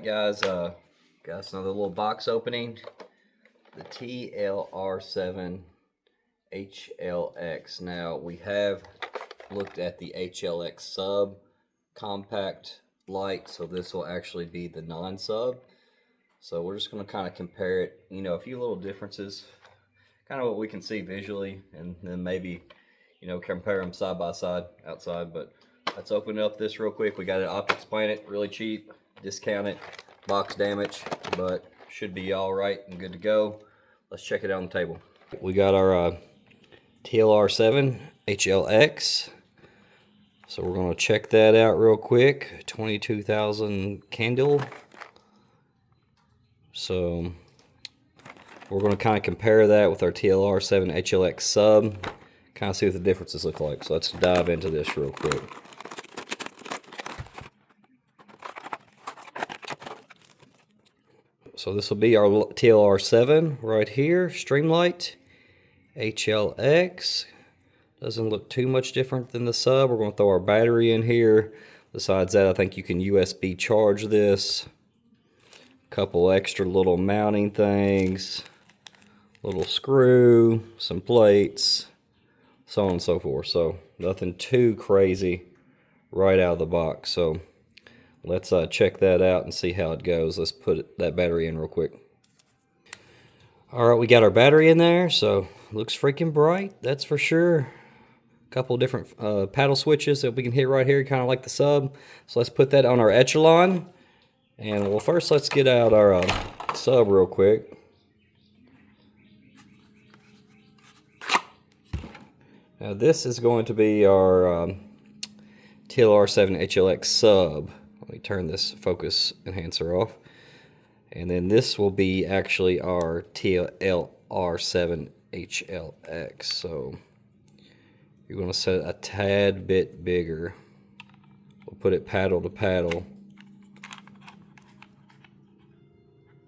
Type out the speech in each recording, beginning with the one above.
guys, got us another little box opening. The TLR-7 HL-X. Now, we have looked at the HL-X Sub compact light, so this will actually be the non-sub. So we're just going to kind of compare it, you know, a few little differences, kind of what we can see visually, and then maybe, you know, compare them side by side outside. But let's open up this real quick. We got it Optics Planet, really cheap, discounted, box damage, but should be all right and good to go. Let's check it out on the table. We got our TLR-7 HL-X. So we're going to check that out real quick. 22,000 candle. So we're going to kind of compare that with our TLR-7 HL-X Sub. Kind of see what the differences look like. So let's dive into this real quick. So this will be our TLR-7 right here, Streamlight HL-X. Doesn't look too much different than the Sub. We're going to throw our battery in here. Besides that, I think you can USB charge this. Couple extra little mounting things, little screw, some plates, so on and so forth. So nothing too crazy right out of the box. So let's check that out and see how it goes. Let's put that battery in real quick. All right, we got our battery in there, so looks freaking bright, that's for sure. A couple different paddle switches that we can hit right here, kind of like the Sub. So let's put that on our Echelon. And well, first let's get out our Sub real quick. Now this is going to be our TLR-7 HL-X Sub. Let me turn this focus enhancer off. And then this will be actually our TLR-7 HL-X. So you're going to set it a tad bit bigger. We'll put it paddle to paddle.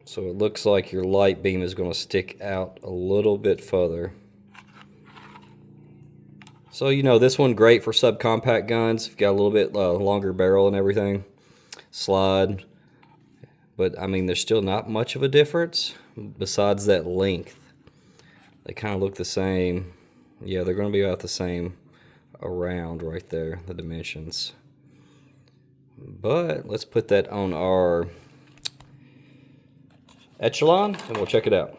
So it looks like your light beam is going to stick out a little bit further. So, you know, this one great for subcompact guns. If you've got a little bit longer barrel and everything. Slide. But, I mean, there's still not much of a difference besides that length. They kind of look the same. Yeah, they're going to be about the same around right there, the dimensions. But let's put that on our Echelon, and we'll check it out.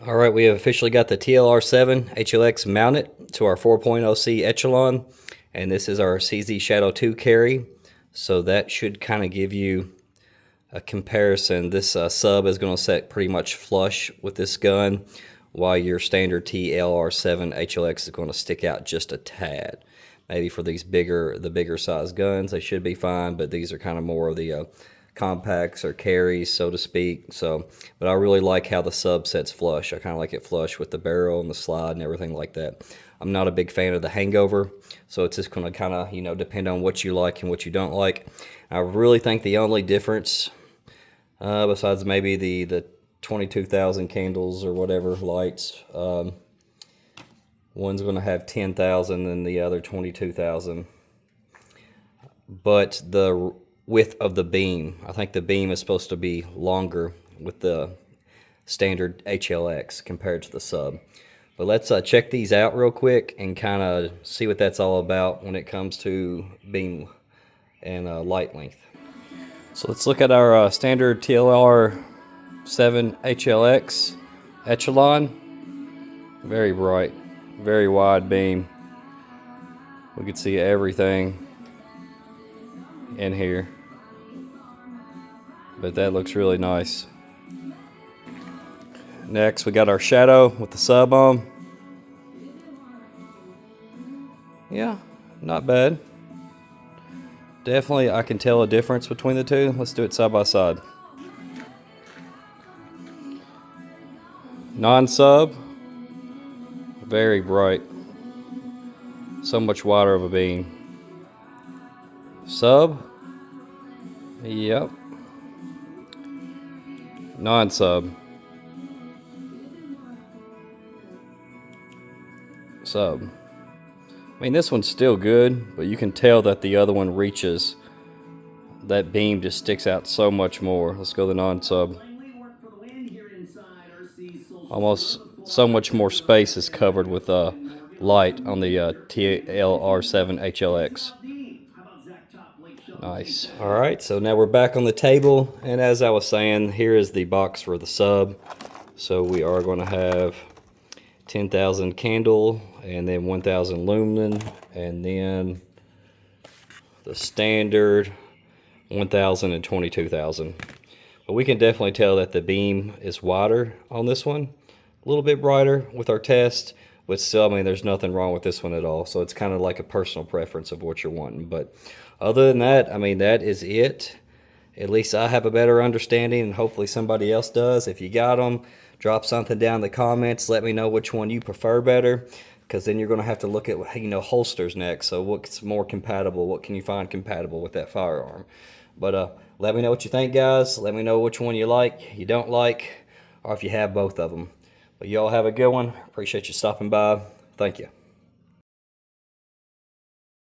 All right, we have officially got the TLR-7 HL-X mounted to our 4.0C Echelon, and this is our CZ Shadow 2 carry, so that should kind of give you a comparison. This Sub is going to set pretty much flush with this gun, while your standard TLR-7 HL-X is going to stick out just a tad. Maybe for these the bigger size guns, they should be fine, but these are kind of more of the compacts or carries, so to speak. So, but I really like how the Sub sets flush. I kind of like it flush with the barrel and the slide and everything like that. I'm not a big fan of the hangover, so it's just going to kind of, you know, depend on what you like and what you don't like. I really think the only difference, besides maybe the 22,000 candles or whatever lights, one's going to have 10,000 and the other 22,000. But the width of the beam, I think the beam is supposed to be longer with the standard HL-X compared to the Sub. But let's check these out real quick and kind of see what that's all about when it comes to beam and light length. So let's look at our standard TLR-7 HL-X Echelon. Very bright, very wide beam. We can see everything in here, but that looks really nice. Next we got our Shadow with the Sub on. Yeah, not bad. Definitely I can tell a difference between the two. Let's do it side by side. Non-Sub, very bright, so much wider of a beam. Sub, yep. Non-Sub, Sub. I mean, this one's still good, but you can tell that the other one reaches that beam just sticks out so much more. Let's go to the Nunn sub. Almost so much more space is covered with light on the TLR-7 HL-X. Nice. All right, so now we're back on the table, and as I was saying, here is the box for the sub. So we are going to have 10,000 candle, and then 1,000 lumen, and then the standard 1,000 and 22,000. But we can definitely tell that the beam is wider on this one, a little bit brighter with our test, but still, I mean, there's nothing wrong with this one at all. So it's kind of like a personal preference of what you're wanting. But other than that, I mean, that is it. At least I have a better understanding, and hopefully somebody else does. If you got them, drop something down in the comments. Let me know which one you prefer better, because then you're going to have to look at, you know, holsters next. So what's more compatible? What can you find compatible with that firearm? But let me know what you think, guys. Let me know which one you like, you don't like, or if you have both of them. But y'all have a good one. Appreciate you stopping by. Thank you.